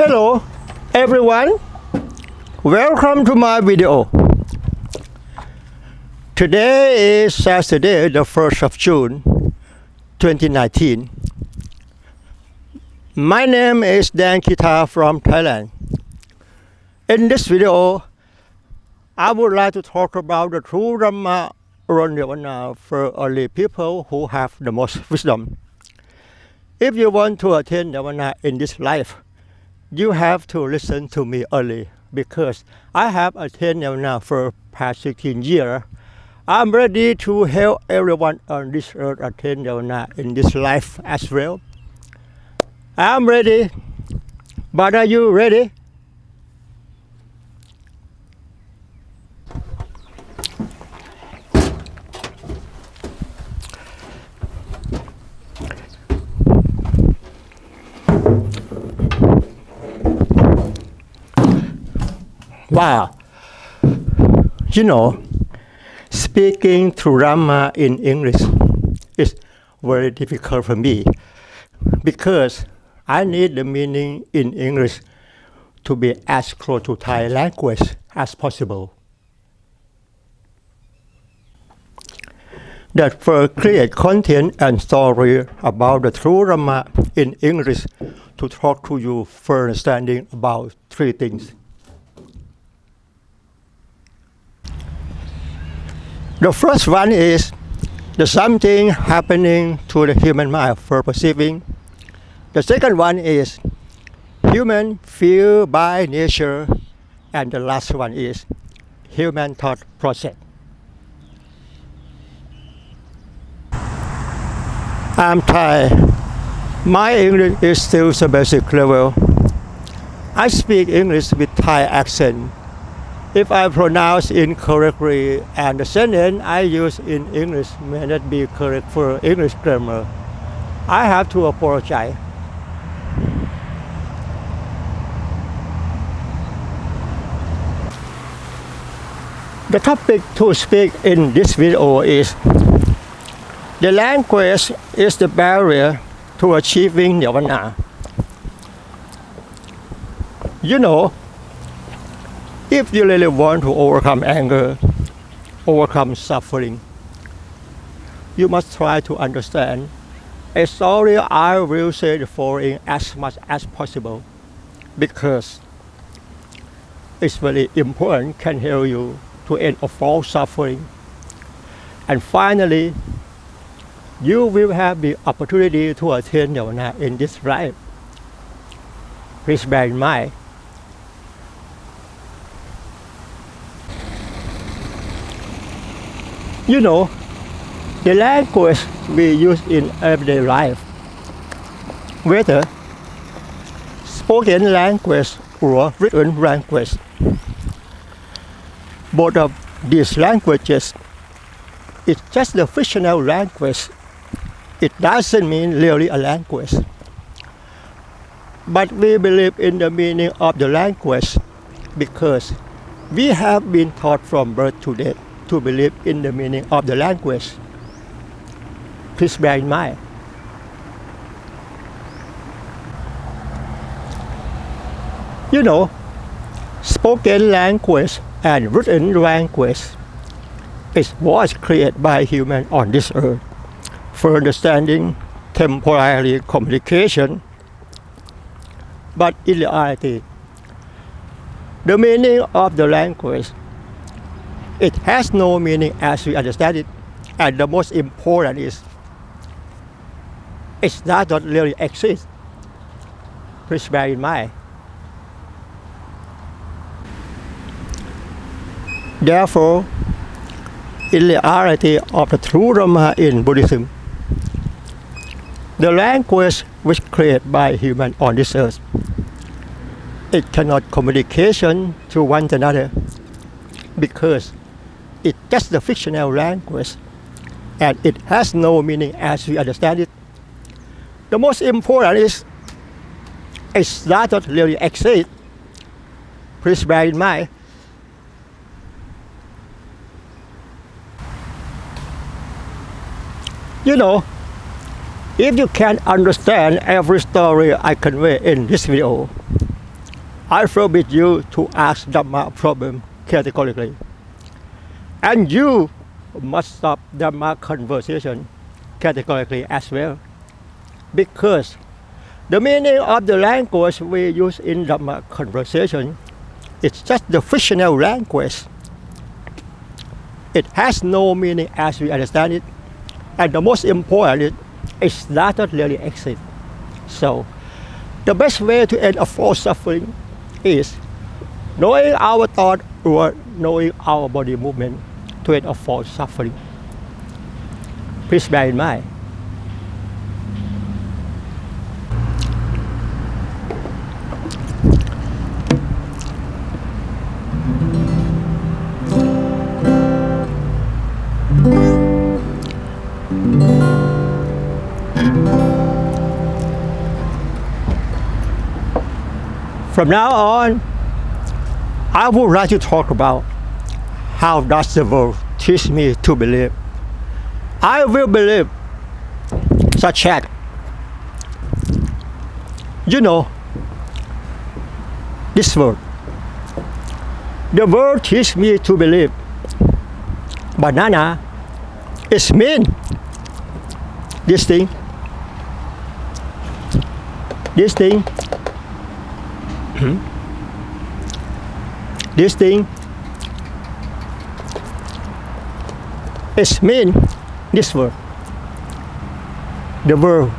Hello everyone, welcome to my video. Today is Saturday, the 1st of June 2019. My name is Dan Kita from Thailand. In this video, I would like to talk about the true Dhamma or Nirvana for only people who have the most wisdom. If you want to attain Nirvana in this life, you have to listen to me early because I have attained Nirvana for past 16 years. I'm ready to help everyone on this earth attain Nirvana in this life as well. I'm ready, but are you ready? Wow, speaking through Rama in English is very difficult for me because I need the meaning in English to be as close to Thai language as possible. That first create content and story about the true Rama in English to talk to you for understanding about three things. The first one is the something happening to the human mind for perceiving. The second one is human feel by nature. And the last one is human thought process. I'm Thai. My English is still the basic level. I speak English with Thai accent. If I pronounce incorrectly and the sentence I use in English may not be correct for English grammar, I have to apologize. The topic to speak in this video is the language is the barrier to achieving Nirvana. If you really want to overcome anger, overcome suffering, you must try to understand. Sorry, I will say the following as much as possible because it's very important, can help you to end of all suffering. And finally, you will have the opportunity to attain Nirvana in this life. Please bear in mind. The language we use in everyday life, whether spoken language or written language, both of these languages is just the fictional language. It doesn't mean really a language. But we believe in the meaning of the language because we have been taught from birth to death to believe in the meaning of the language. Please bear in mind. Spoken language and written language was created by humans on this earth for understanding temporary communication. But in reality, the meaning of the language, it has no meaning as we understand it. And the most important is, it does not really exist. Please bear in mind. Therefore, in the reality of the true Dhamma in Buddhism, the language was created by humans on this earth. It cannot communication to one another because it's just the fictional language and it has no meaning as we understand it. The most important is it does not really exist. Please bear in mind. If you can understand every story I convey in this video, I forbid you to ask Dhamma problem categorically. And you must stop Dhamma conversation categorically as well. Because the meaning of the language we use in Dhamma conversation is just the fictional language. It has no meaning as we understand it. And the most important is that it really exists. So the best way to end a false suffering is knowing our thought or knowing our body movement to end a false suffering. Please bear in mind. From now on, I would like to talk about how does the world teach me to believe. I will believe such as, this world. The world teaches me to believe banana is mean. This thing this thing is mean. This word. The world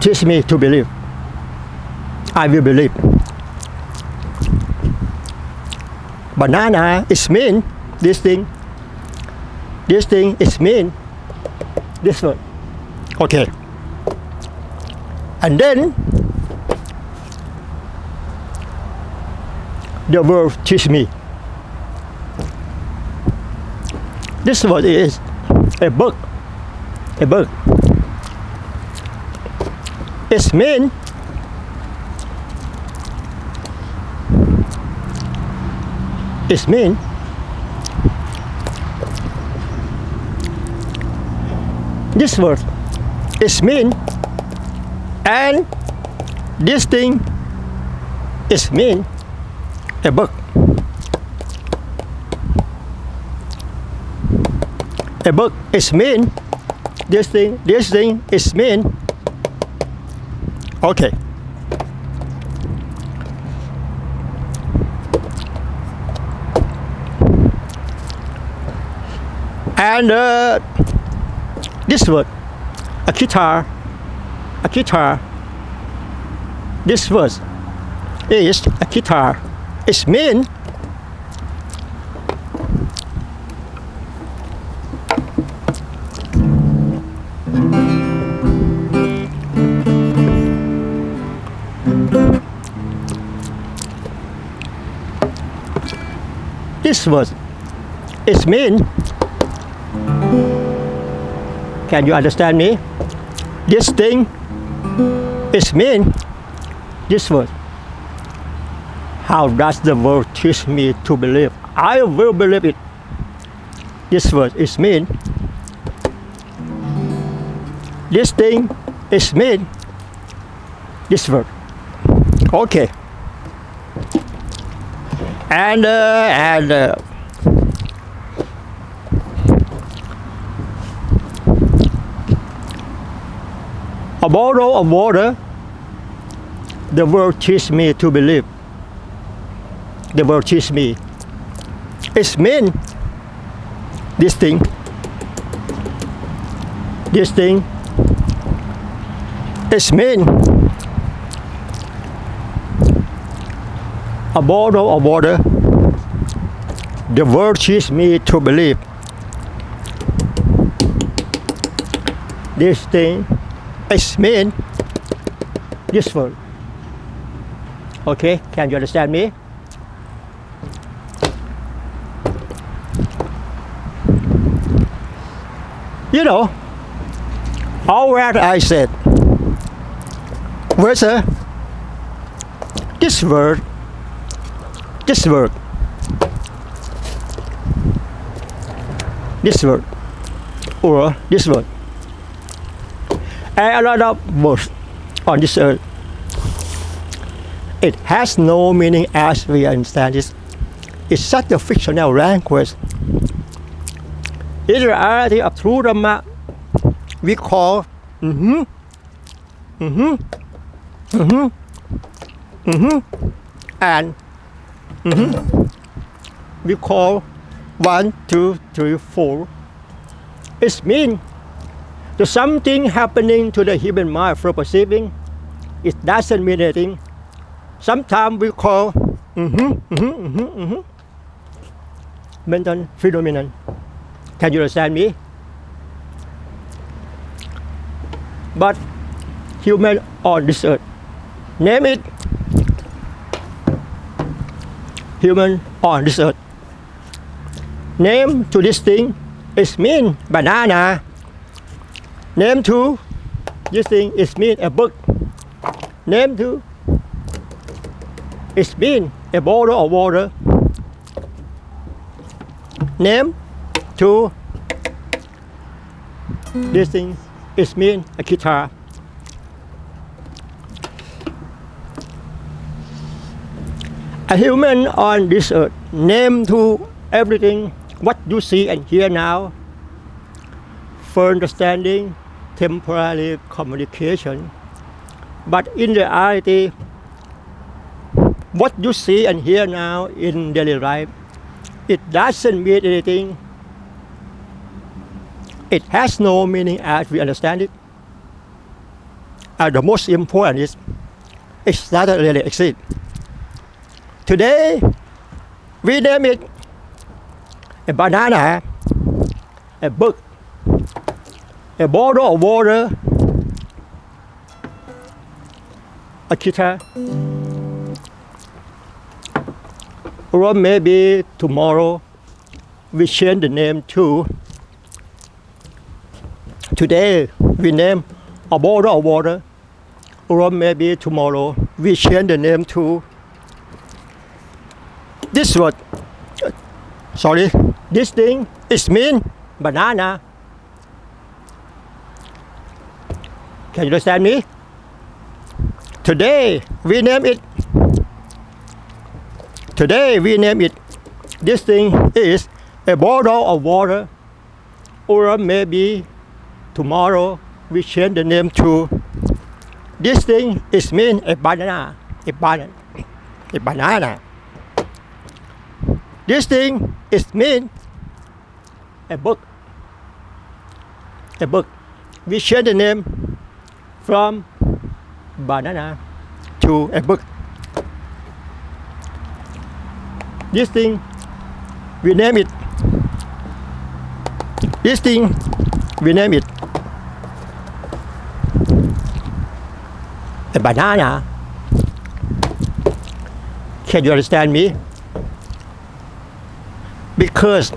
teach me to believe. I will believe. Banana is mean. This thing is mean. This word. Okay. And then the world teach me. This word is a book. A book. It's mean. It's mean. This word is mean. And this thing is mean. A book. A book is mean. This thing is mean. Okay. And this word, a guitar. This word is a guitar. It's mean. This word is mean. Can you understand me? This thing is mean. This word. How does the world teach me to believe? I will believe it. This word is mean. This thing is mean. This word. Okay. And a bottle of water, the world teach me to believe. The world teach me. It's mean. This thing is mean. A bottle of water, the world teach me to believe. This thing is mean. This word. Okay, can you understand me? All that I said, whether this word, or this word, and a lot of words on this earth, It has no meaning as we understand it. It's such a fictional language. In the reality of true Dhamma, we call and we call 1, 2, 3, 4. It means there's something happening to the human mind for perceiving. It doesn't mean anything. Sometimes we call mental phenomenon. Can you understand me? But human on this earth, name it. Human on this earth. Name to this thing is mean banana. Name to this thing is mean a book. Name to is mean a bottle of water. Name to this thing is mean a guitar. A human on this earth, name to everything what you see and hear now, for understanding, temporary communication. But in reality, what you see and hear now in daily life, it doesn't mean anything. It has no meaning as we understand it. And the most important is, it doesn't really exist. Today, we name it a banana, a book, a bottle of water, a guitar. Or maybe tomorrow we change the name to. Today we name a bottle of water. Or maybe tomorrow we change the name to this word. Sorry, this thing is mean banana. Can you understand me? Today we name it. Today we name it. This thing is a bottle of water. Or maybe tomorrow we change the name to this thing is mean a banana. A banana. A banana. This thing is mean a book. A book. We change the name from banana to a book. This thing, we name it. This thing, we name it a banana. Can you understand me? Because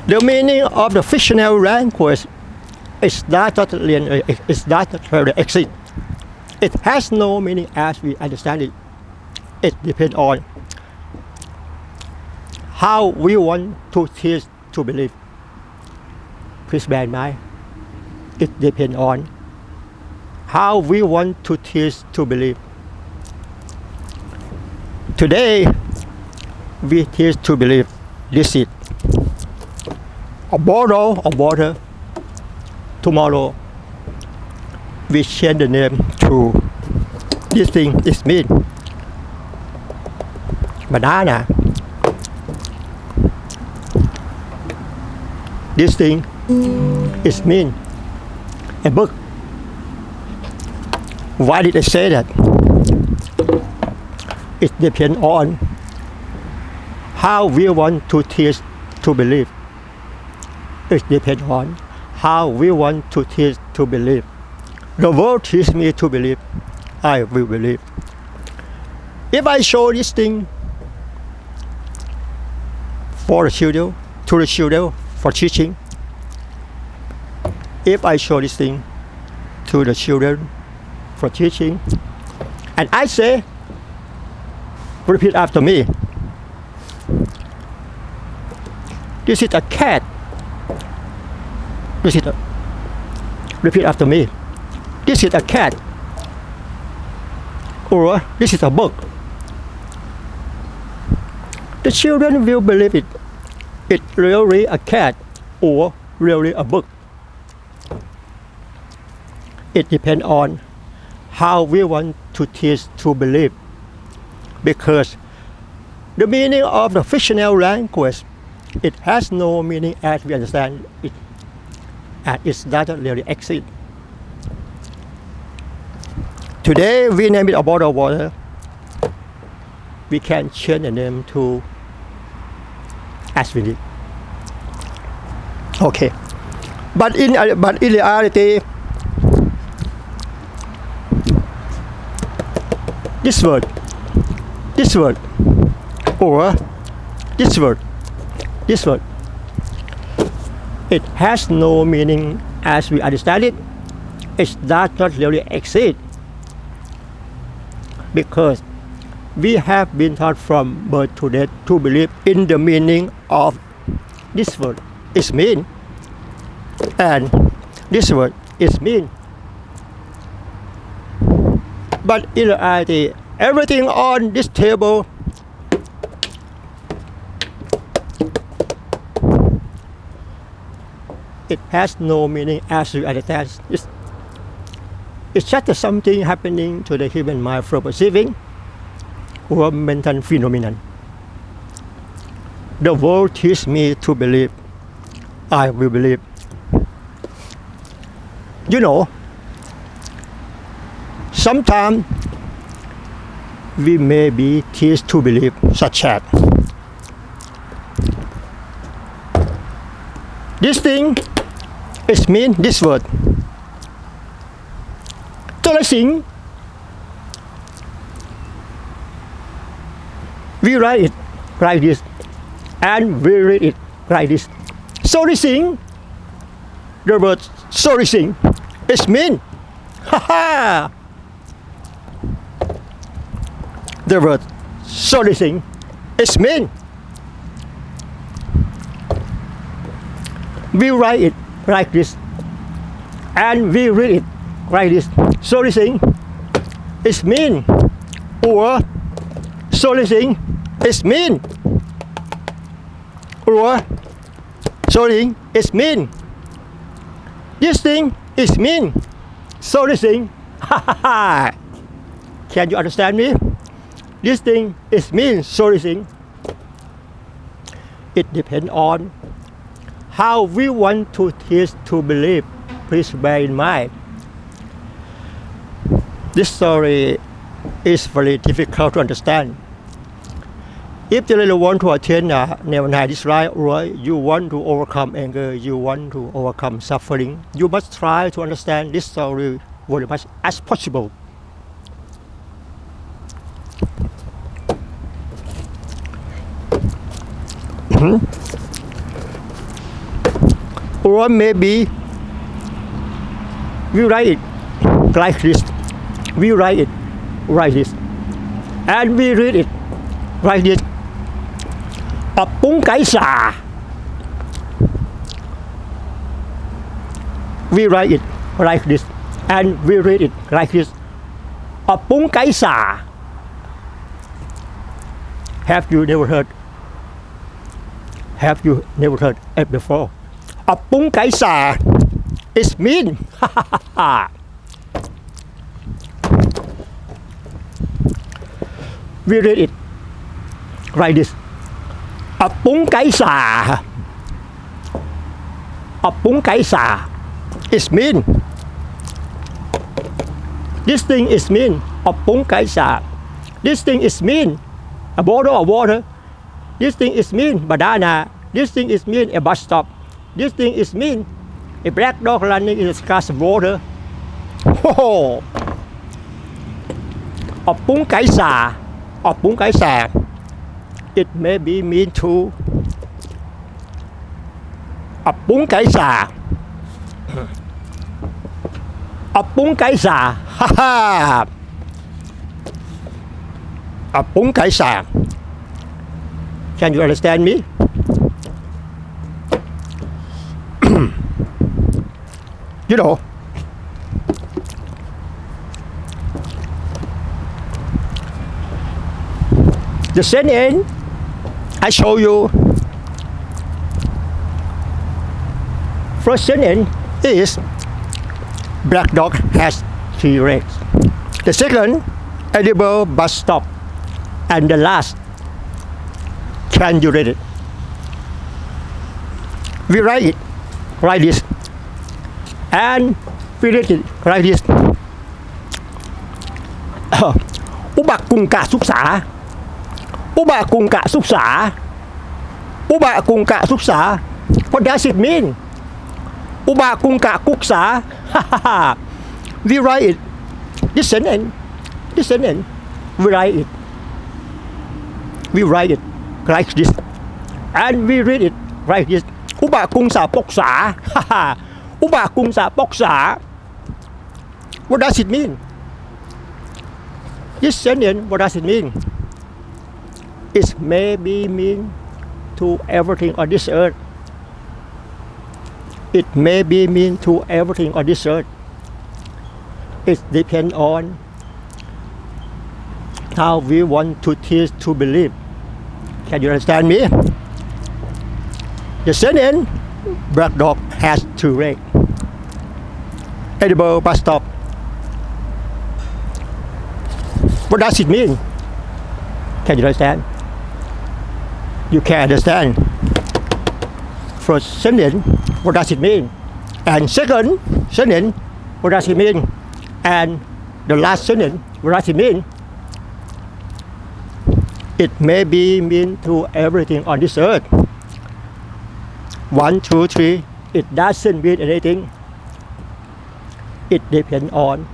the meaning of the fictional language is not really exist. It has no meaning as we understand it. It depends on how we want to teach to believe. Please bear in mind, it depends on how we want to teach to believe. Today, we teach to believe this is a bottle of water. Tomorrow, we change the name to this thing is mean banana. This thing is mean a book. Why did I say that? It depends on how we want to teach to believe. It depends on how we want to teach to believe. The world teaches me to believe, I will believe. If I show this thing for the children, to the children for teaching, if I show this thing to the children for teaching, and I say, repeat after me, this is a cat. Repeat after me. This is a cat. Or this is a book. The children will believe it. It's really a cat or really a book. It depends on how we want to teach to believe. Because the meaning of the fictional language, it has no meaning as we understand it, and it doesn't really exist. Today we name it a bottle of water. We can change the name to as we need. Okay, but in reality, this word, or this word, it has no meaning as we understand it. It does not really exist because we have been taught from birth to death to believe in the meaning of this word is mean, and this word is mean. But in reality, everything on this table it has no meaning as you understand. It's just something happening to the human mind from perceiving or mental phenomenon. The world teaches me to believe. I will believe. You know, sometimes we may be teased to believe such as this thing is mean this word. Thing we write it like this and we read it like this. So this thing, the word so this thing is mean. Ha. The word so this thing is mean. We write it like this and we read it like this. So this thing is mean, or so this thing is mean, or so this thing is mean. This thing is mean. So this thing, can you understand me? This thing is mean. So this thing. It depends on how we want to teach to believe. Please bear in mind. This story is very difficult to understand. If you really want to attain Nirvana, this right, or you want to overcome anger, you want to overcome suffering, you must try to understand this story very much as possible. Or maybe we write it like this. We write it like this, and we read it like this. We write it like this, and we read it like this. Have you never heard? Have you never heard it before? It's mean. We read it like this. It's mean. This thing is mean. This thing is mean. A bottle of water. This thing is mean. Banana. This thing is mean. A bus stop. This thing is mean. A black dog running in a glass of water. Oh. It may be mean to Can you understand me? You know, the sentence I show you. First sentence is black dog has 3 legs. The second, edible bus stop. And the last, can you read it? We write it like this. And we read it like this. อุบะกุงกะสุกษาอุบะกุงกะสุกษาอุบะกุงกะสุกษา What does it mean? อุบะกุงกะกุกษา We write it. This sentence. We write it. We write it like this. And we read it like this. อุบะกุงสาปกษา อุบะกุงสาปกษา What does it mean? This sentence, what does it mean? It maybe mean to everything on this earth. It may be mean to everything on this earth. It depends on how we want to teach to believe. Can you understand me? The sentence, black dog has 2 legs. Edible bus stop. What does it mean? Can you understand? You can understand. First sentence, what does it mean? And second sentence, what does it mean? And the last sentence, what does it mean? It may be mean to everything on this earth. 1, 2, 3. It doesn't mean anything. It depends on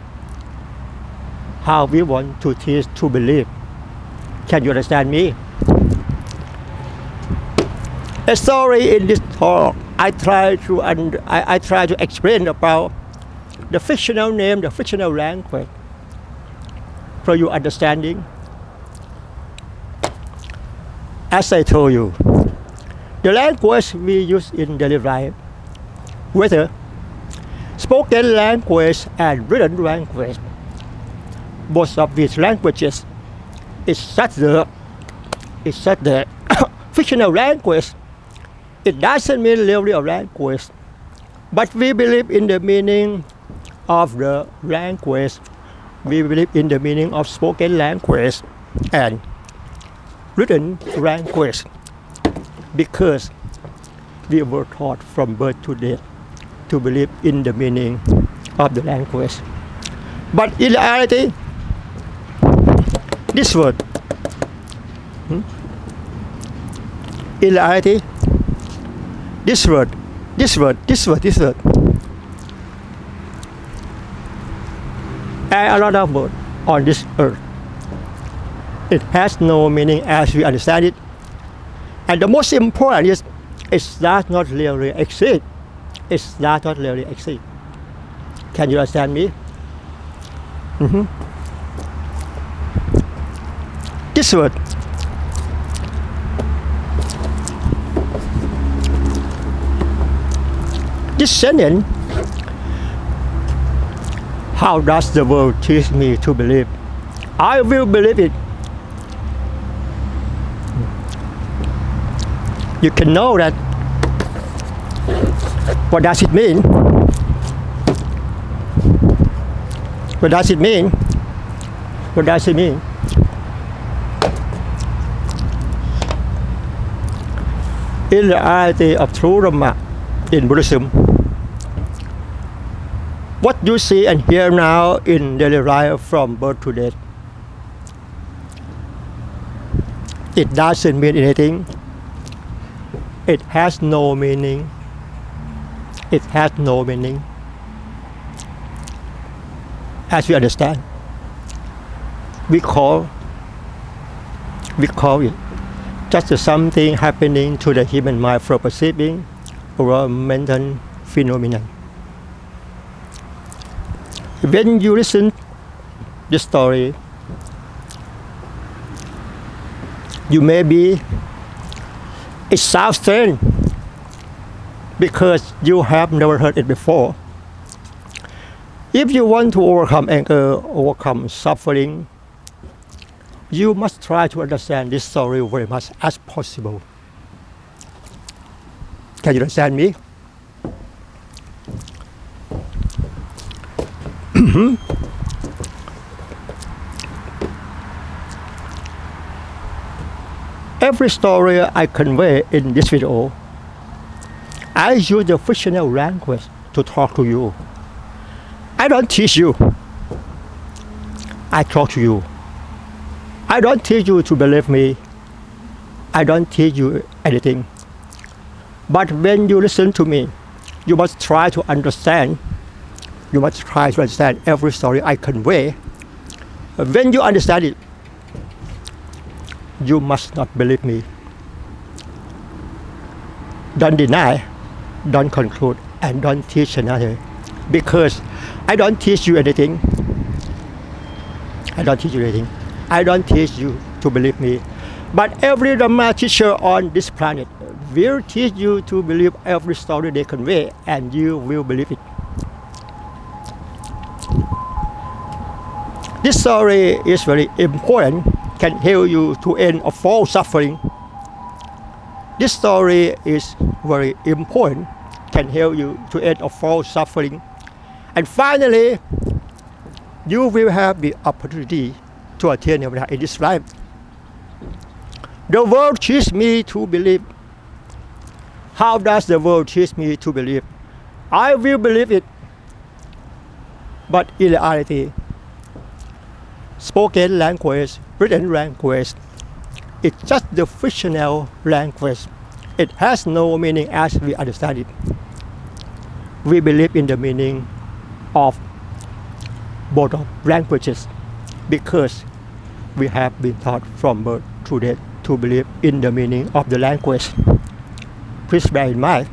how we want to teach to believe. Can you understand me? A story in this talk, I try to explain about the fictional name, the fictional language, for your understanding. As I told you, the language we use in daily life, whether spoken language and written language, both of these languages is such the fictional language. It doesn't mean really a language, but we believe in the meaning of the language. We believe in the meaning of spoken language and written language because we were taught from birth to death to believe in the meaning of the language. But in reality, this word, in reality, this word, and a lot of words on this earth, it has no meaning as we understand it. And the most important is, it does not really exist. It does not really exist. Can you understand me? This word, this sentence, how does the world teach me to believe? I will believe it. You can know that. What does it mean? What does it mean? What does it mean? In the reality of true Dhamma in Buddhism, what you see and hear now in daily life from birth to death, it doesn't mean anything. It has no meaning. It has no meaning. As we understand, we call it just something happening to the human mind for perceiving or a mental phenomenon. When you listen the story, you may be, it sounds strange because you have never heard it before. If you want to overcome anger, overcome suffering, you must try to understand this story very much as possible. Can you understand me? Every story I convey in this video, I use the fictional language to talk to you. I don't teach you. I talk to you. I don't teach you to believe me. I don't teach you anything. But when you listen to me, you must try to understand. You must try to understand every story I convey. When you understand it, you must not believe me. Don't deny, don't conclude, and don't teach another. Because I don't teach you anything. I don't teach you anything. I don't teach you to believe me. But every Dhamma teacher on this planet will teach you to believe every story they convey, and you will believe it. This story is very important, can help you to end of all suffering. This story is very important, can help you to end of all suffering. And finally, you will have the opportunity to attain Nirvana in this life. The world teaches me to believe. How does the world teach me to believe? I will believe it. But in reality, spoken language, written language, it's just the fictional language. It has no meaning as we understand it. We believe in the meaning of both of languages because we have been taught from birth to death to believe in the meaning of the language. Please bear in mind